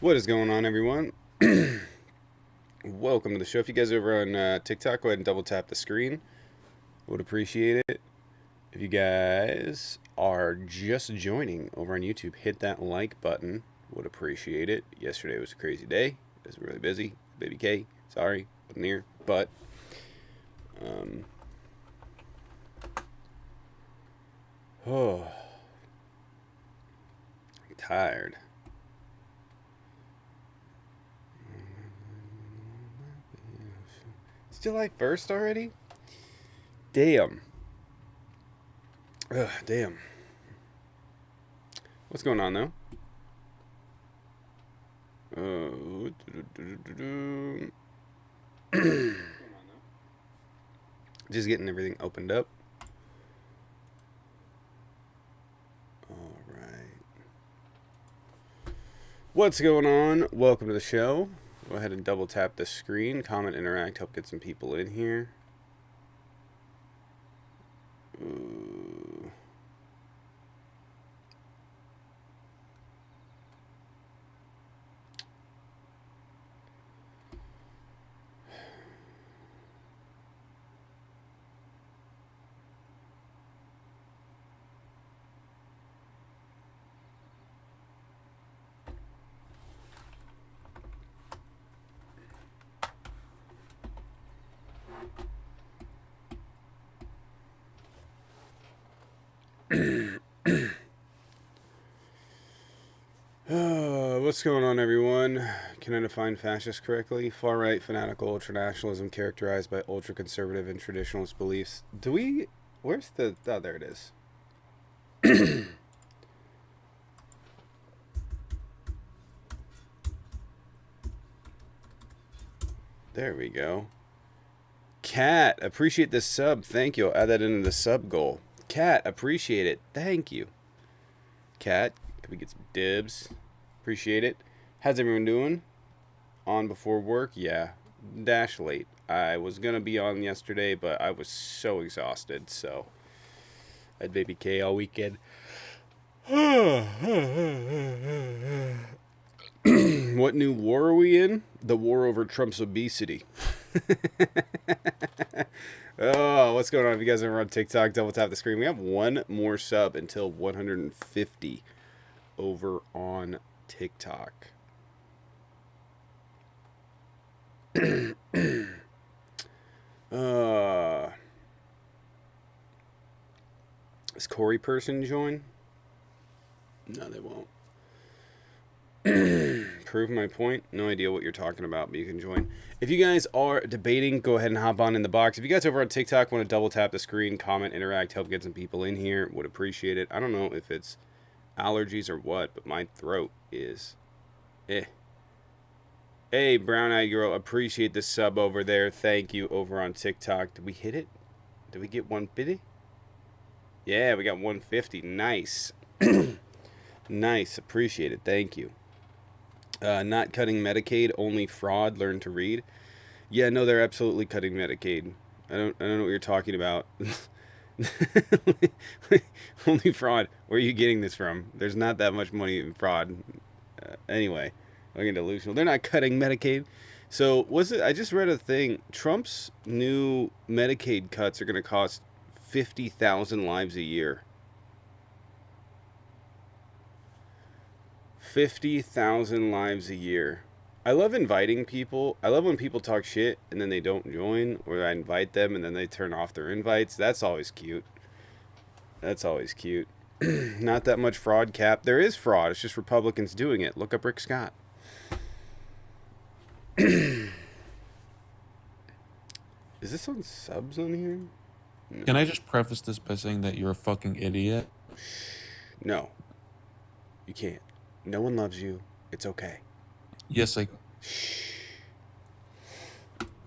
What is going on, everyone? Welcome to the show. If you guys are over on TikTok, go ahead and double tap the screen. Would appreciate it. If you guys are just joining over on YouTube, hit that like button. Would appreciate it. Yesterday was a crazy day. I was really busy. Baby K, sorry, wasn't here. But, oh, I'm tired. It's July 1st already? Damn. Ugh, damn. What's going on, though? Just getting everything opened up. All right. What's going on? Welcome to the show. Go ahead and double tap the screen. Comment, interact, help get some people in here. Ooh. What's going on, everyone? Can I define fascist correctly? Far-right, fanatical ultranationalism characterized by ultra-conservative and traditionalist beliefs. Do we... Where's the... Oh, there it is. There we go. Cat, appreciate this sub. Thank you. I'll add that into the sub goal. Cat, appreciate it. Thank you. Cat, can we get some dibs? Appreciate it. How's everyone doing? On before work? Yeah. Dash late. I was going to be on yesterday, but I was so exhausted, so I had Baby K all weekend. What new war are we in? The war over Trump's obesity. Oh, what's going on? If you guys are on TikTok, double tap the screen. We have one more sub until 150 over on TikTok. Is Corey person join? No, they won't. Prove my point. No idea what you're talking about, but you can join. If you guys are debating, go ahead and hop on in the box. If you guys over on TikTok want to double tap the screen, comment, interact, help get some people in here, would appreciate it. I don't know if it's allergies or what, but my throat is Hey, Brown Eyed Girl, appreciate the sub over there. Thank you over on TikTok. Did we hit it? Did we get 150? Yeah, we got 150. Nice. Nice. Appreciate it. Thank you. Not cutting Medicaid, only fraud. Learn to read. Yeah, no, they're absolutely cutting Medicaid. I don't know what you're talking about. Only fraud. Where are you getting this from? There's not that much money in fraud. Anyway, looking delusional. They're not cutting Medicaid. So was it? I just read a thing. Trump's new Medicaid cuts are going to cost 50,000 lives a year. 50,000 lives a year. I love inviting people. I love when people talk shit and then they don't join, or I invite them and then they turn off their invites. That's always cute. That's always cute. Not that much fraud, Cap. There is fraud. It's just Republicans doing it. Look up Rick Scott. Is this on subs on here? No. Can I just preface this by saying that you're a fucking idiot? No. You can't. No one loves you. It's okay. Yes, Shh.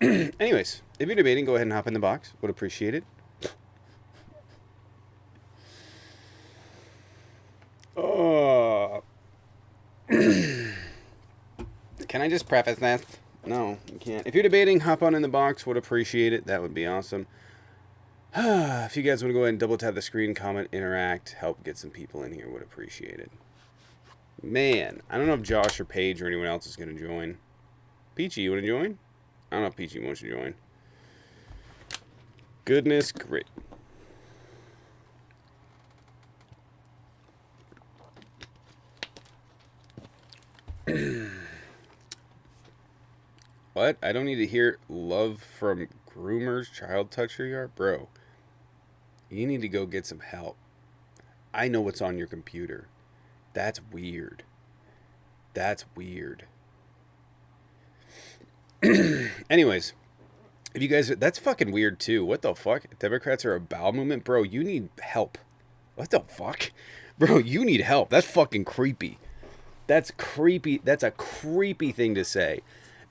Anyways, if you're debating, go ahead and hop in the box. Would appreciate it. Can I just preface this? No, you can't. If you're debating, hop on in the box. Would appreciate it. That would be awesome. If you guys want to go ahead and double tap the screen, comment, interact, help get some people in here, would appreciate it. Man, I don't know if Josh or Paige or anyone else is going to join. Peachy, you want to join? I don't know if Peachy wants to join. Goodness great. What? I don't need to hear love from groomers, child toucher yard? Bro, you need to go get some help. I know what's on your computer. That's weird. That's weird. Anyways, if you guys, that's fucking weird too. What the fuck? Democrats are a bowel movement? Bro, you need help. What the fuck? Bro, you need help. That's fucking creepy. That's creepy. That's a creepy thing to say.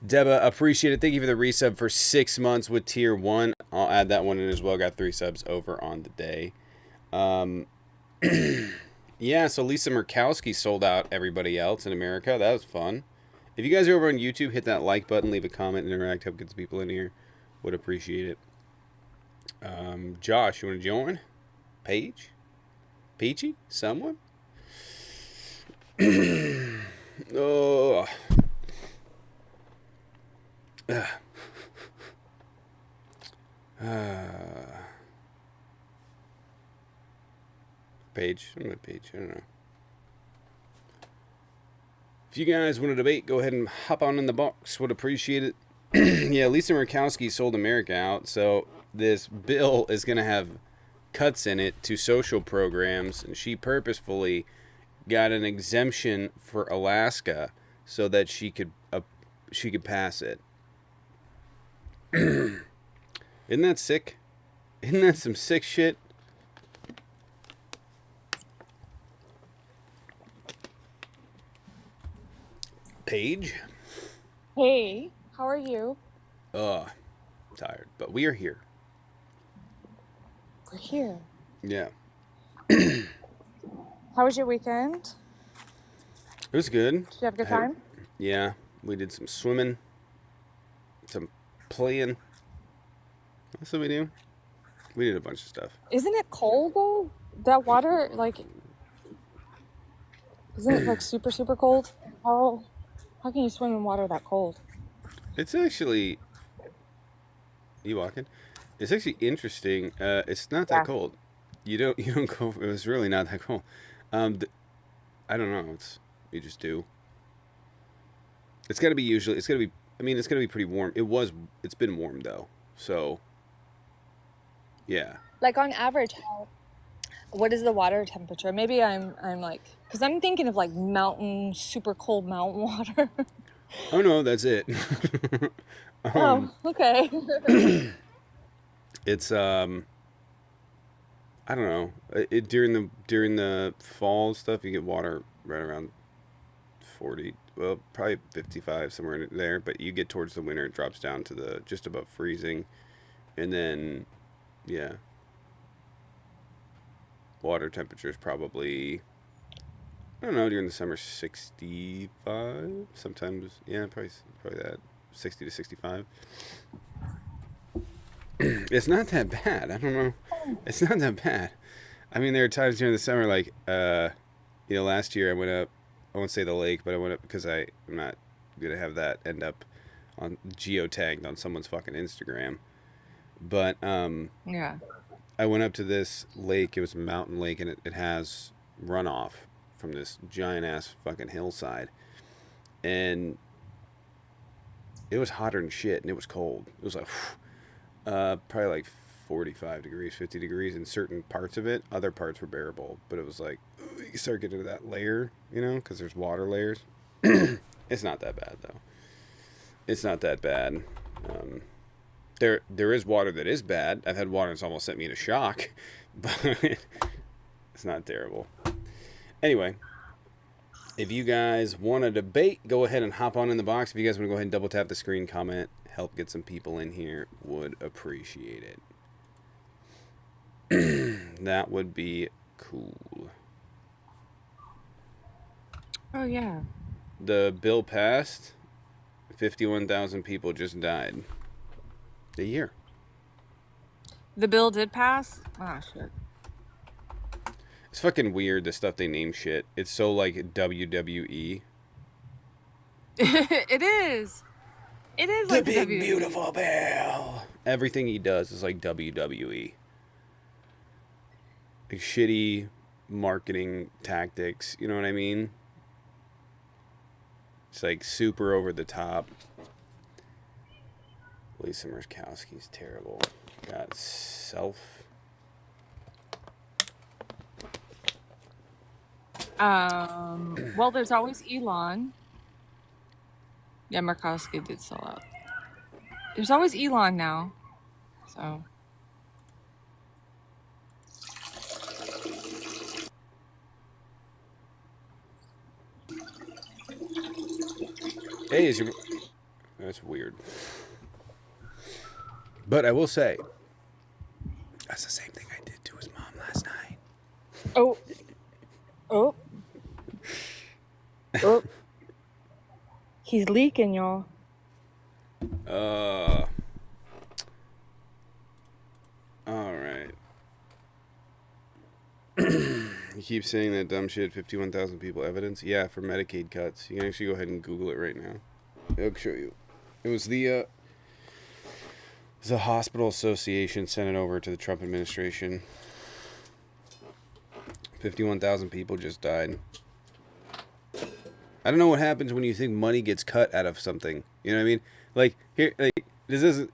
Deba, appreciate it. Thank you for the resub for 6 months with tier 1. I'll add that one in as well. Got 3 subs over on the day. Yeah, so Lisa Murkowski sold out everybody else in America. That was fun. If you guys are over on YouTube, hit that like button, leave a comment, and interact. Help get some people in here. Would appreciate it. Josh, you want to join? Paige? Peachy? Someone? Oh. Paige? I'm not Paige. I don't know. If you guys want to debate, go ahead and hop on in the box. Would appreciate it. Yeah, Lisa Murkowski sold America out, so this bill is going to have cuts in it to social programs, and she purposefully got an exemption for Alaska so that she could pass it. Isn't that sick? Isn't that some sick shit? Paige? Hey, how are you? Tired, but we are here. We're here. Yeah. How was your weekend? It was good. Did you have a good time? Yeah, we did some swimming, some playing. That's what we do. We did a bunch of stuff. Isn't it cold though? That water, like, isn't it like super, super cold? How can you swim in water that cold? It's actually, you walking? It's actually interesting. It's not that cold. You don't go. It was really not that cold. I don't know. You just do. It's got to be usually. It's got to be. I mean, it's got to be pretty warm. It's been warm though. So. Yeah. Like on average, what is the water temperature? Maybe I'm like, because I'm thinking of like mountain, super cold mountain water. Oh no, that's it. Oh, okay. It's I don't know. During the fall stuff, you get water right around 40, well, probably 55 somewhere in there. But you get towards the winter, it drops down to the just above freezing, and then yeah, water temperature is probably, I don't know, during the summer 65. Sometimes yeah, probably that 60 to 65. It's not that bad. I don't know. It's not that bad. I mean, there are times during the summer, like, last year I went up, I won't say the lake, but I went up because I'm not going to have that end up on geotagged on someone's fucking Instagram. But, Yeah. I went up to this lake. It was a mountain lake, and it has runoff from this giant-ass fucking hillside. And it was hotter than shit, and it was cold. It was like, probably like 45 degrees, 50 degrees in certain parts of it. Other parts were bearable, but it was like, you start getting to that layer, because there's water layers. It's not that bad, though. It's not that bad. There is water that is bad. I've had water that's almost sent me to shock, but it's not terrible. Anyway, if you guys want to debate, go ahead and hop on in the box. If you guys want to go ahead and double tap the screen, comment, help get some people in here, would appreciate it. That would be cool. Oh, yeah. The bill passed. 51,000 people just died. A year. The bill did pass? Ah, shit. It's fucking weird the stuff they name shit. It's so like WWE. It is. It is The like the big WWE. beautiful bill. Everything he does is like WWE. Like shitty marketing tactics. You know what I mean? It's like super over the top. Lisa Murkowski's terrible. Got self. Well, there's always Elon. Yeah, Murkowski did sell out. There's always Elon now. So. Hey, is your... That's weird. But I will say, that's the same thing I did to his mom last night. Oh. Oh. Oh. He's leaking, y'all. Alright. You keep saying that dumb shit, 51,000 people evidence? Yeah, for Medicaid cuts. You can actually go ahead and Google it right now. I'll show you. It was the hospital association sent it over to the Trump administration. 51,000 people just died. I don't know what happens when you think money gets cut out of something. You know what I mean? Like, here, like, this isn't...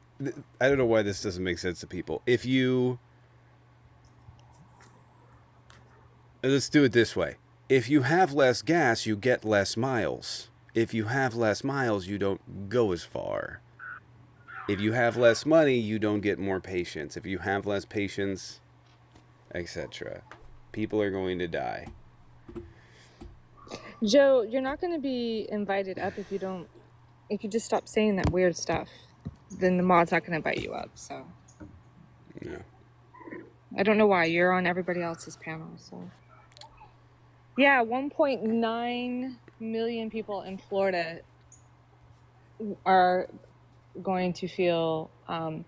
I don't know why this doesn't make sense to people. If you... Let's do it this way. If you have less gas, you get less miles. If you have less miles, you don't go as far. If you have less money, you don't get more patients. If you have less patients, etc. People are going to die. Joe, you're not going to be invited up if you just stop saying that weird stuff. Then the mod's not going to invite you up, so. Yeah. I don't know why. You're on everybody else's panel, so. Yeah, 1.9 million people in Florida are going to feel, either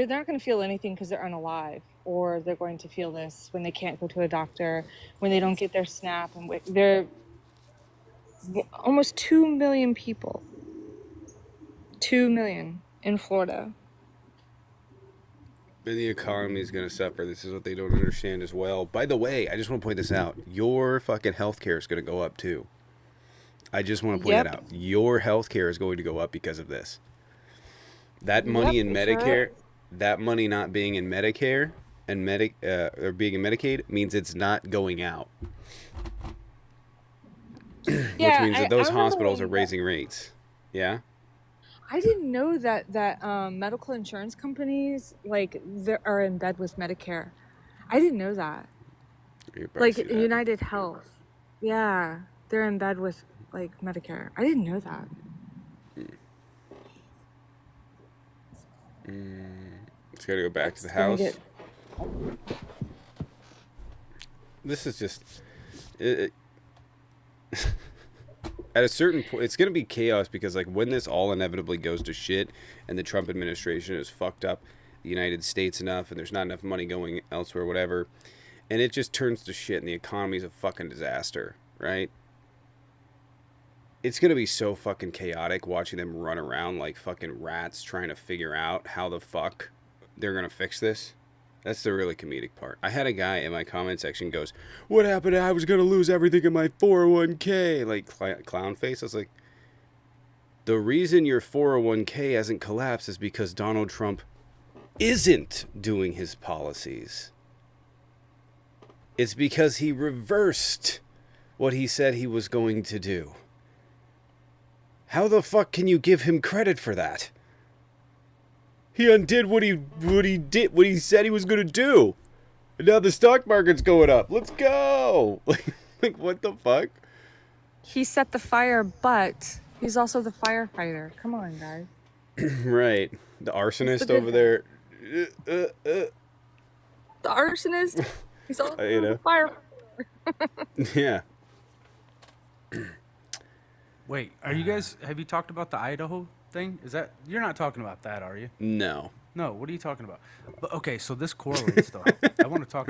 they're not going to feel anything because they're unalive, or they're going to feel this when they can't go to a doctor, when they don't get their SNAP, and they're almost 2 million people. 2 million in Florida. And the economy is going to suffer. This is what they don't understand as well. By the way, I just want to point this out. Your fucking healthcare is going to go up too. I just want to point it out. Your healthcare is going to go up because of this. That money in Medicare, that money not being in Medicare and or being in Medicaid means it's not going out. Yeah, which means that those hospitals are raising rates. Yeah. I didn't know that medical insurance companies are in bed with Medicare. I didn't know that. Like United Health. Yeah, they're in bed with like Medicare. I didn't know that. It's got to go back to the house. This is just... At a certain point, it's going to be chaos because, like, when this all inevitably goes to shit and the Trump administration has fucked up the United States enough and there's not enough money going elsewhere, whatever, and it just turns to shit and the economy's a fucking disaster, right? It's going to be so fucking chaotic watching them run around like fucking rats trying to figure out how the fuck they're going to fix this. That's the really comedic part. I had a guy in my comment section goes, "What happened? I was going to lose everything in my 401k." Like, clown face. I was like, the reason your 401k hasn't collapsed is because Donald Trump isn't doing his policies. It's because he reversed what he said he was going to do. How the fuck can you give him credit for that? He undid what he said he was going to do. And now the stock market's going up. Let's go. Like what the fuck? He set the fire, but he's also the firefighter. Come on, guys. Right. The arsonist over there. The arsonist? He's also the firefighter. Yeah. Wait, have you talked about the Idaho thing? You're not talking about that, are you? No. No, what are you talking about? But okay, so this correlates though. I want to talk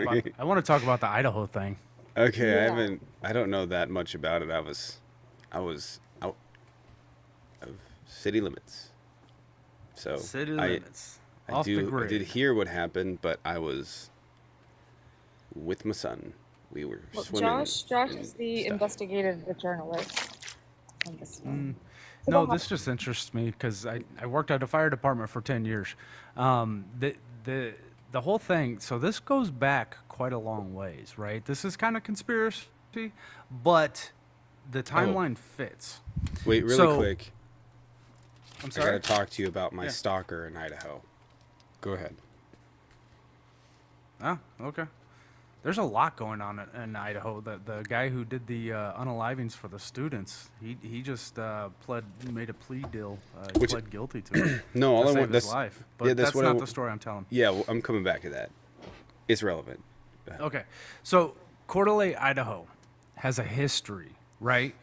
about the Idaho thing. Okay, Yeah. I don't know that much about it. I was out of city limits. So City I limits. Off the I did grid. hear what happened, but I was with my son. We were Well, swimming Josh and is the stuff. investigative journalist on this one. So No, go this ahead. just interests me because I worked at a fire department for 10 years. The, the whole thing, so this goes back quite a long ways, right? This is kind of conspiracy, but the Oh, timeline fits. wait, really So, quick. I'm I gotta sorry? talk to you about my Yeah. stalker in Idaho. Go ahead. Ah, okay. There's a lot going on in Idaho. The guy who did the unalivings for the students, he just made a plea deal. He Which pled guilty to it no, to all I save want his that's life. yeah, But that's that's what not the story I'm telling. yeah, well, I'm coming back to that. It's relevant. Go ahead. Okay, so Coeur d'Alene, Idaho, has a history, right?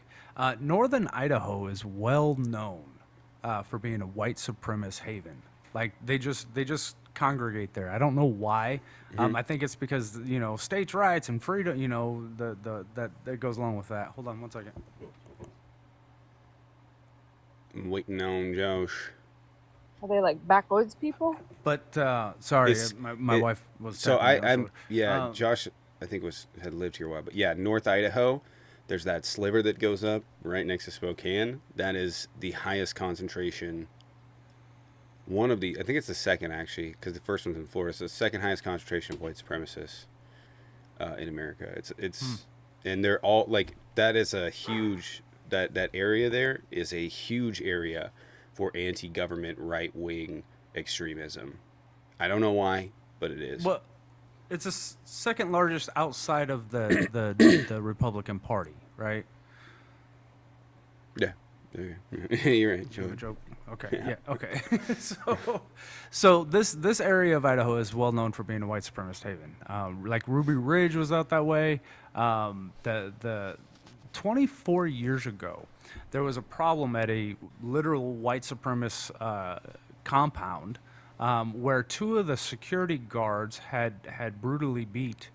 Northern Idaho is well known for being a white supremacist haven. Like they just congregate there. I don't know why. I think it's because states' rights and freedom. That goes along with that. Hold on one second. I'm waiting on Josh. Are they like backwoods people? But sorry, It's my it. wife was So tapping me on the I'm shoulder. yeah. Josh, I think had lived here a while, but yeah, North Idaho. There's that sliver that goes up right next to Spokane. That is the highest concentration. One of the, I think it's the second actually, because the first one's in Florida. It's the second highest concentration of white supremacists in America. And they're all like that is a huge that area there is a huge area for anti-government right-wing extremism. I don't know why, but it is. Well, it's the second largest outside of the Republican Party, right? Yeah. Okay. You're right, You have Joey. a joke? Okay. Yeah. Yeah. Okay. so this area of Idaho is well known for being a white supremacist haven. Like Ruby Ridge was out that way. The 24 years ago, there was a problem at a literal white supremacist compound where two of the security guards had brutally beat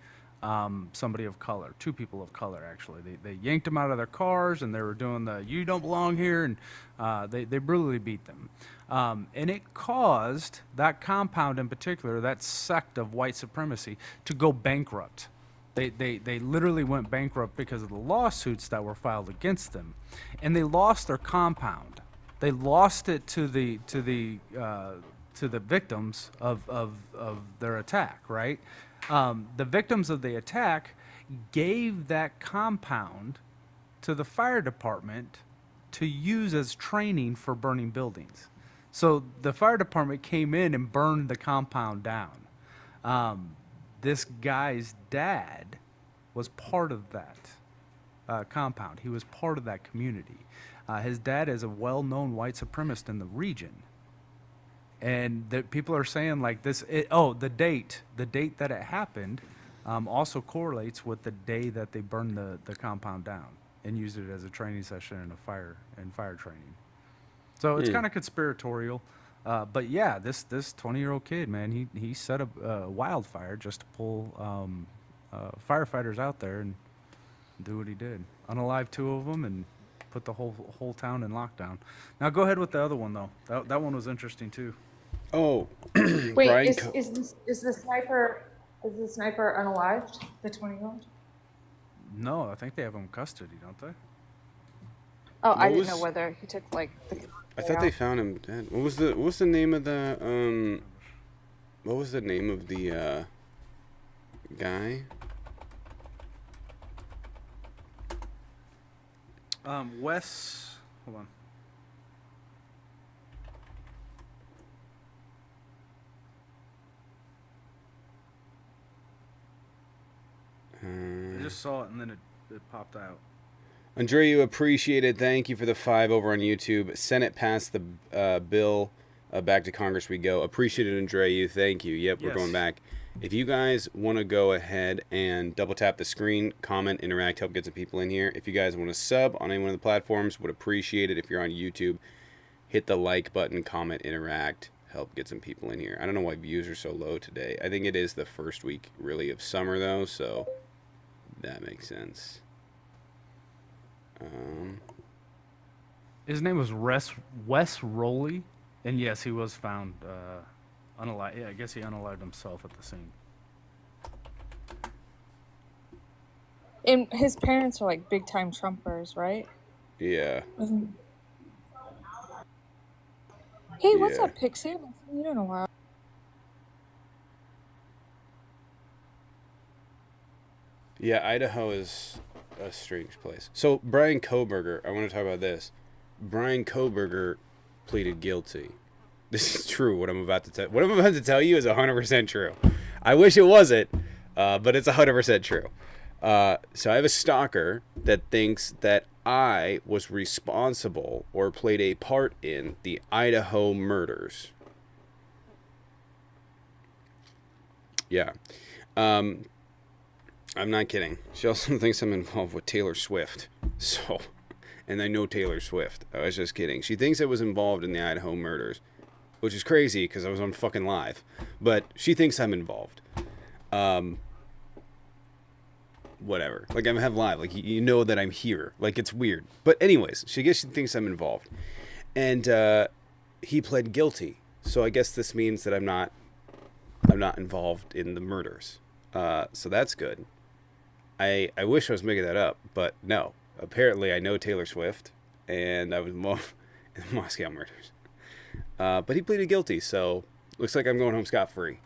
somebody of color, two people of color actually. They yanked them out of their cars and they were doing the "you don't belong here" and they brutally beat them. And it caused that compound in particular, that sect of white supremacy, to go bankrupt. They literally went bankrupt because of the lawsuits that were filed against them, and they lost their compound. They lost it to the victims of their attack, right? The victims of the attack gave that compound to the fire department to use as training for burning buildings. So the fire department came in and burned the compound down. This guy's dad was part of that compound. He was part of that community. His dad is a well-known white supremacist in the region. And the people are saying like this. The date that it happened, also correlates with the day that they burned the compound down and used it as a training session and fire training. So it's kind of conspiratorial, but yeah, this 20-year-old kid, man, he set a wildfire just to pull firefighters out there and do what he did. Unalive two of them and put the whole town in lockdown. Now go ahead with the other one though. That one was interesting too. Oh, Wait, Brian. is the sniper unalived? The 20-year-old? No, I think they have him in custody, don't they? Oh, I What didn't know was- whether he took like the. I thought they found him dead. What was the name of the what was the name of the guy? Wes, hold on. I just saw it and then it popped out. Andreu, appreciated. Thank you for the 5 over on YouTube. Senate passed the bill. Back to Congress we go. Appreciated, Andreu. Thank you. Yep, we're Yes. going back. If you guys want to go ahead and double tap the screen, comment, interact, help get some people in here. If you guys want to sub on any one of the platforms, would appreciate it. If you're on YouTube, hit the like button, comment, interact, help get some people in here. I don't know why views are so low today. I think it is the first week really of summer though, so That makes sense. His name was Wes Rowley, and yes, he was found unalive. Yeah, I guess he unalived himself at the scene. And his parents are like big time Trumpers, right? Yeah. Hey, what's Yeah. up, Pixie? You don't know why. Yeah, Idaho is a strange place. So Brian Koberger, I want to talk about this. Brian Koberger pleaded guilty. This is true. What I'm about to tell you is 100% true. I wish it wasn't, but it's 100% true. So I have a stalker that thinks that I was responsible or played a part in the Idaho murders. Yeah. I'm not kidding. She also thinks I'm involved with Taylor Swift. So, and I know Taylor Swift. I was just kidding. She thinks I was involved in the Idaho murders, which is crazy because I was on fucking live. But she thinks I'm involved. Whatever. Like, I have live. Like, you know that I'm here. Like, it's weird. But anyways, she thinks I'm involved. And he pled guilty. So I guess this means that I'm not involved in the murders. So that's good. I wish I was making that up, but no. Apparently, I know Taylor Swift, and I was involved in the Moscow murders. But he pleaded guilty, so looks like I'm going home scot-free.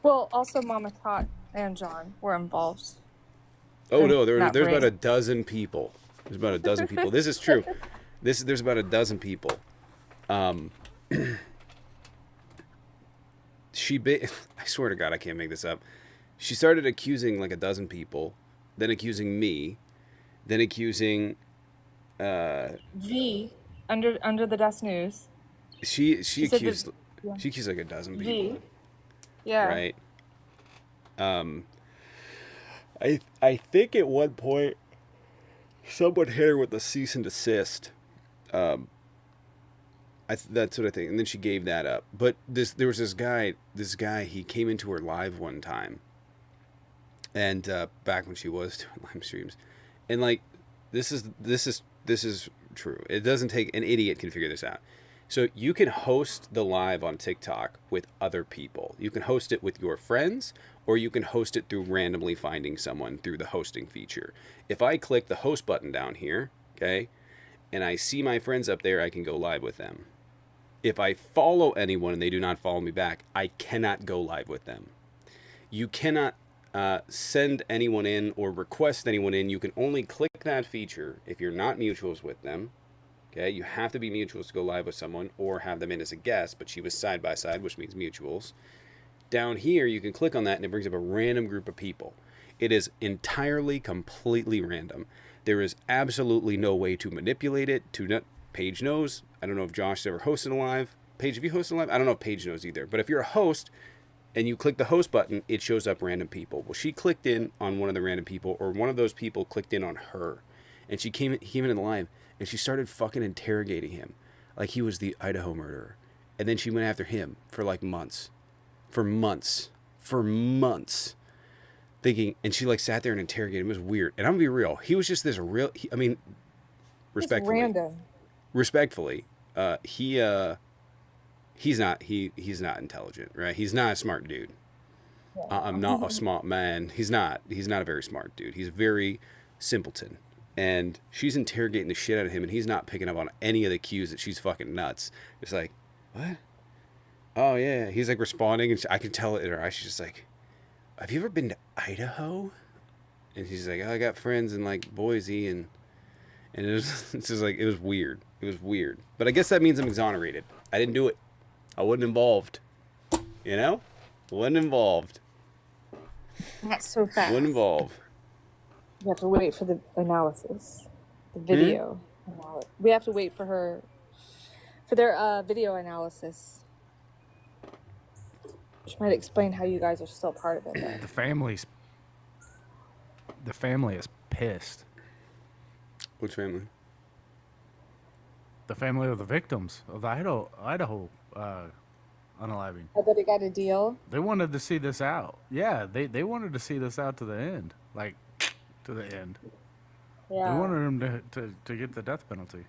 Well, also Mama Tot and John were involved. Oh no, there's Not about Ray. a dozen people. There's about a dozen people. This is true. There's about a dozen people. I swear to God, I can't make this up. She started accusing like a dozen people, then accusing me, then accusing. V under the desk news. She said accused that- yeah. she accused like a dozen people, V. Yeah. right? I think at one point someone hit her with a cease and desist. That's what I think, and then she gave that up. But there was this guy. He came into her live one time, and back when she was doing live streams, and like this is true. It doesn't take an idiot can figure this out. So you can host the live on TikTok with other people. You can host it with your friends, or you can host it through randomly finding someone through the hosting feature. If I click the host button down here, okay, and I see my friends up there, I can go live with them. If I follow anyone and they do not follow me back, I cannot go live with them. You cannot send anyone in or request anyone in. You can only click that feature if you're not mutuals with them. Okay, you have to be mutuals to go live with someone or have them in as a guest, but she was side by side, which means mutuals. Down here, you can click on that and it brings up a random group of people. It is entirely, completely random. There is absolutely no way to manipulate it. Paige knows. I don't know if Josh ever hosted a live. Paige, have you hosted a live? I don't know if Paige knows either. But if you're a host and you click the host button, it shows up random people. Well, she clicked in on one of the random people, or one of those people clicked in on her. And he came in the live, and she started fucking interrogating him like he was the Idaho murderer. And then she went after him for like months. For months. Thinking, and she like sat there and interrogated him. It was weird. And I'm gonna be real. He was just this real, respectfully. It's random. Respectfully, he's not intelligent, right? He's not a smart dude. I'm not a smart man. He's not a very smart dude. He's a very simpleton. And she's interrogating the shit out of him, and he's not picking up on any of the cues that she's fucking nuts. It's like, what? Oh yeah. He's like responding, and I can tell it in her eyes. She's just like, have you ever been to Idaho? And she's like, oh, I got friends in like Boise, and it was it's just like, it was weird. It was weird. But I guess that means I'm exonerated. I didn't do it. I wasn't involved. You know? Wasn't involved. Not so fast. Wasn't involved. We have to wait for the analysis, the video. We have to wait for their video analysis, which might explain how you guys are still part of it. Though. The family is pissed. Which family? The family of the victims of the Idaho unaliving. I bet he got a deal. They wanted to see this out. Yeah, they wanted to see this out to the end, like to the end. They Yeah. wanted him to get the death penalty.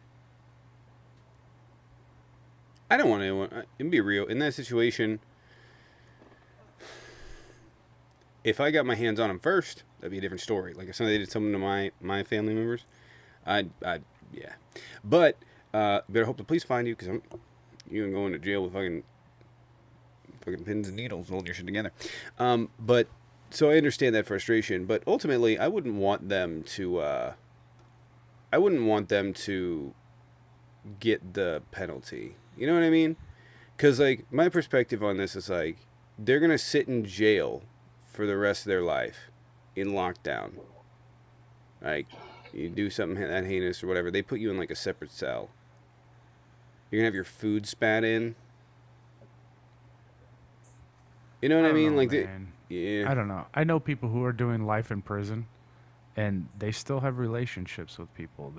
I don't want anyone. And be real. In that situation, if I got my hands on him first, that'd be a different story. Like if somebody did something to my family members, I'd yeah. But better hope the police find you because you can go into jail with fucking pins and needles holding your shit together. But so I understand that frustration. But ultimately, I wouldn't want them to. I wouldn't want them to get the penalty. You know what I mean? Because like my perspective on this is like they're gonna sit in jail for the rest of their life in lockdown. Like you do something that heinous or whatever, they put you in like a separate cell. You're gonna have your food spat in. You know what I don't mean? know, Like man. yeah. I don't know. I know people who are doing life in prison, and they still have relationships with people.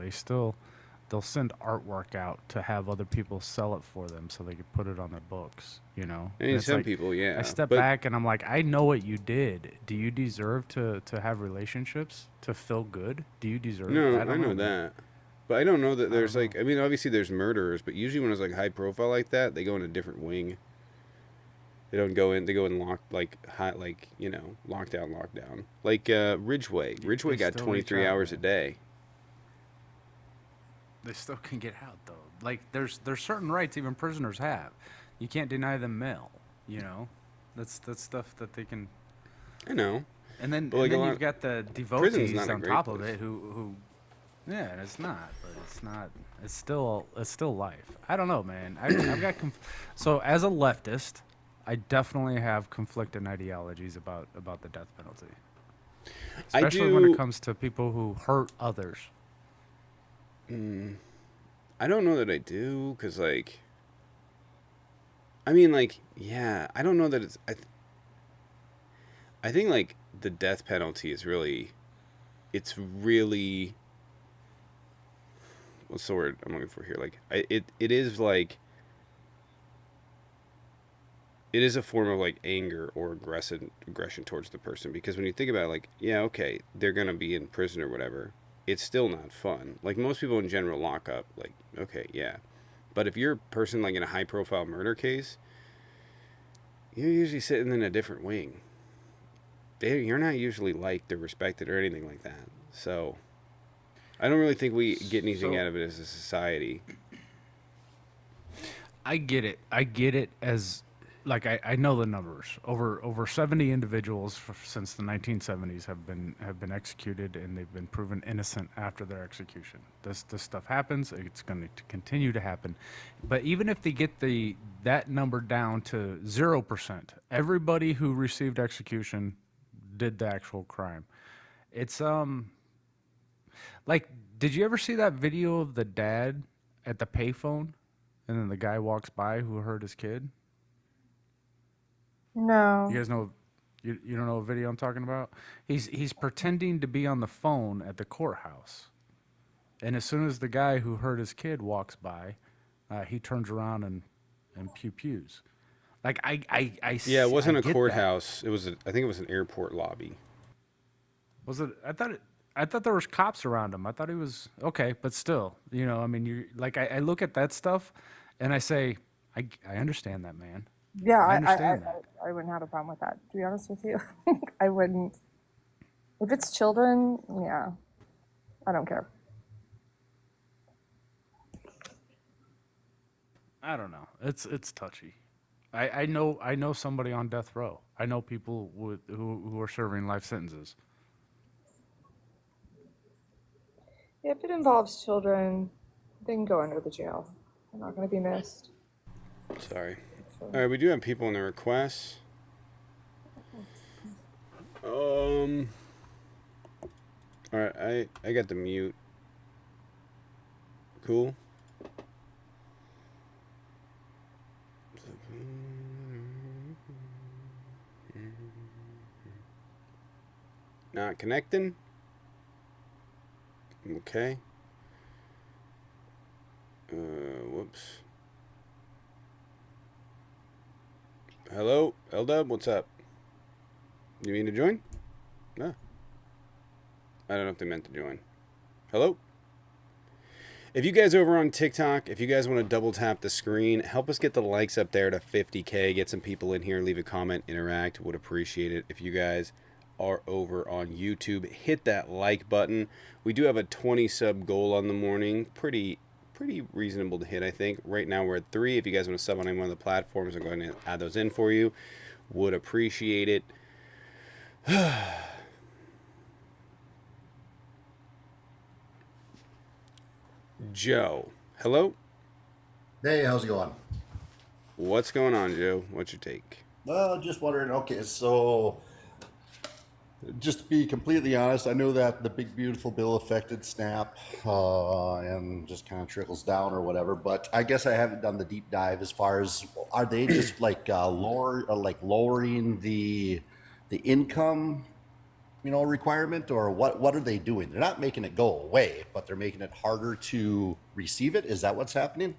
They'll send artwork out to have other people sell it for them so they could put it on their books. You know, I and mean, it's some like people, yeah. I step But back and I'm like, I know what you did. Do you deserve to have relationships to feel good? Do you deserve? no, I I don't know know, man. that. But I don't know that I don't there's know. like, I mean, obviously there's murderers, but usually when it's like high profile like that, they go in a different wing. They don't go in. They go in lock like high, like lockdown. Like Ridgeway. They Ridgeway got still reach 23 out, hours a man. day. They still can get out though. Like there's certain rights even prisoners have. You can't deny them mail. You know, that's stuff that they can. I know, And then but like a you've lot, got the prison's devotees not a on great top of place. it who yeah, and it's not, but it's not. It's still life. I don't know, man. I've got so as a leftist, I definitely have conflicting ideologies about the death penalty, I especially when it do. comes to people who hurt others. I don't know that I do, cause like, I mean, like, yeah, I don't know that it's. I think like the death penalty is really, it's really. What's the word I'm looking for here? Like, it is like it is a form of like anger or aggression towards the person because when you think about it, like yeah, okay, they're gonna be in prison or whatever, it's still not fun. Like most people in general lock up, like okay, yeah, but if you're a person like in a high profile murder case, you're usually sitting in a different wing. You're not usually liked or respected or anything like that. So I don't really think we get anything So out of it as a society. I get it. I get it as like I know the numbers. Over 70 individuals since the 1970s have been executed and they've been proven innocent after their execution. This stuff happens. It's going to continue to happen. But even if they get that number down to 0%, everybody who received execution did the actual crime. It's like, did you ever see that video of the dad at the payphone, and then the guy walks by who hurt his kid? You No. guys know, you don't know what video I'm talking about? He's pretending to be on the phone at the courthouse, and as soon as the guy who hurt his kid walks by, he turns around and pew pews. Like Yeah, it I wasn't a get that. courthouse. I think it was an airport lobby. Was it? I thought there was cops around him. I thought he was okay, but still, you know, I mean, you like I look at that stuff, and I say, I understand that, man. Yeah, I I, I, I, understand that. I wouldn't have a problem with that, to be honest with you. I wouldn't. If it's children, yeah, I don't care. I don't know. It's touchy. I know somebody on death row. I know people who are serving life sentences. If it involves children, they can go under the jail. They're not going to be missed. Sorry. So, All right, we do have people in the requests. Um. All right, I got the mute. Cool. Not connecting. Okay. Whoops. Hello, L-Dub, what's up? You mean to join? No. I don't know if they meant to join. Hello? If you guys over on TikTok, if you guys want to double tap the screen, help us get the likes up there to 50K. Get some people in here, leave a comment, interact. Would appreciate it. If you guys are over on YouTube, hit that like button. We do have a 20 sub goal on the morning. Pretty reasonable to hit, I think. Right now we're at 3. If you guys want to sub on any one of the platforms, I'm going to add those in for you. Would appreciate it. Joe, hello? Hey, how's it going? What's going on, Joe? What's your take? Well, just wondering. Okay, so just to be completely honest, I know that the big beautiful bill affected SNAP and just kind of trickles down or whatever. But I guess I haven't done the deep dive as far as are they just like lowering the income, requirement, or what are they doing? They're not making it go away, but they're making it harder to receive it. Is that what's happening?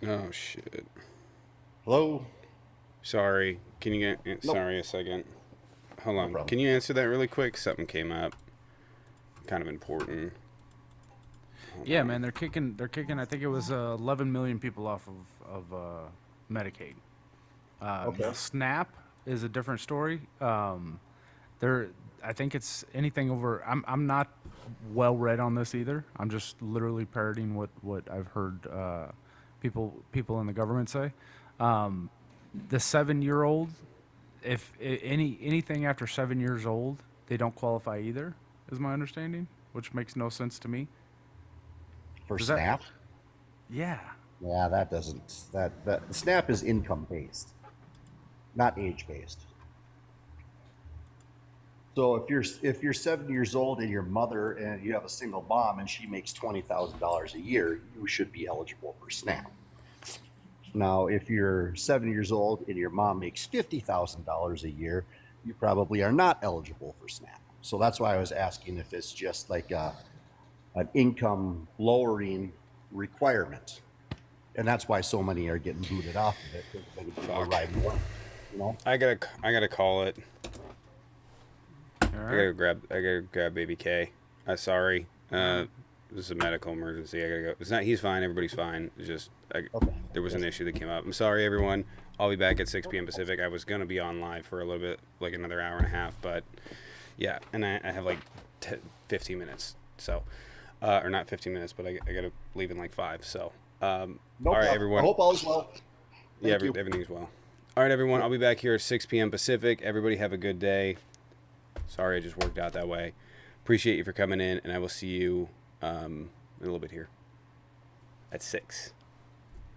Oh, shit. Hello? Sorry. Can you get... Nope. Sorry a second. Hold on. problem. Can you answer that really quick? Something came up. Kind of important. Yeah, man, they're kicking. I think it was 11 million people off of Medicaid. Okay. Now SNAP is a different story. I think it's anything over. I'm not well read on this either. I'm just literally parroting what I've heard people in the government say. The 7-year-old, if anything after 7 years old, they don't qualify either, is my understanding, which makes no sense to me. For Does that- SNAP? Yeah. Yeah, that doesn't. That SNAP is income based, not age based. So if you're 7 years old and your mother and you have a single mom and she makes $20,000 a year, you should be eligible for SNAP. Now, if you're 7 years old and your mom makes $50,000 a year, you probably are not eligible for SNAP. So that's why I was asking if it's just like an income lowering requirement. And that's why so many are getting booted off of it, because many people are riding away, I gotta call it. All I right. gotta grab baby K. Sorry. This is a medical emergency. I gotta go. It's not. He's fine. Everybody's fine. It's just Okay. there was an issue that came up. I'm sorry, everyone. I'll be back at 6 p.m. Pacific. I was gonna be on live for a little bit, like another hour and a half, but yeah, and I have like 15 minutes. So, or not 15 minutes, but I gotta leave in like 5. So, No all right, problem. everyone. I hope all is well. Yeah, Thank you. everything's well. All right, everyone. I'll be back here at 6 p.m. Pacific. Everybody have a good day. Sorry, it just worked out that way. Appreciate you for coming in, and I will see you in a little bit here at 6.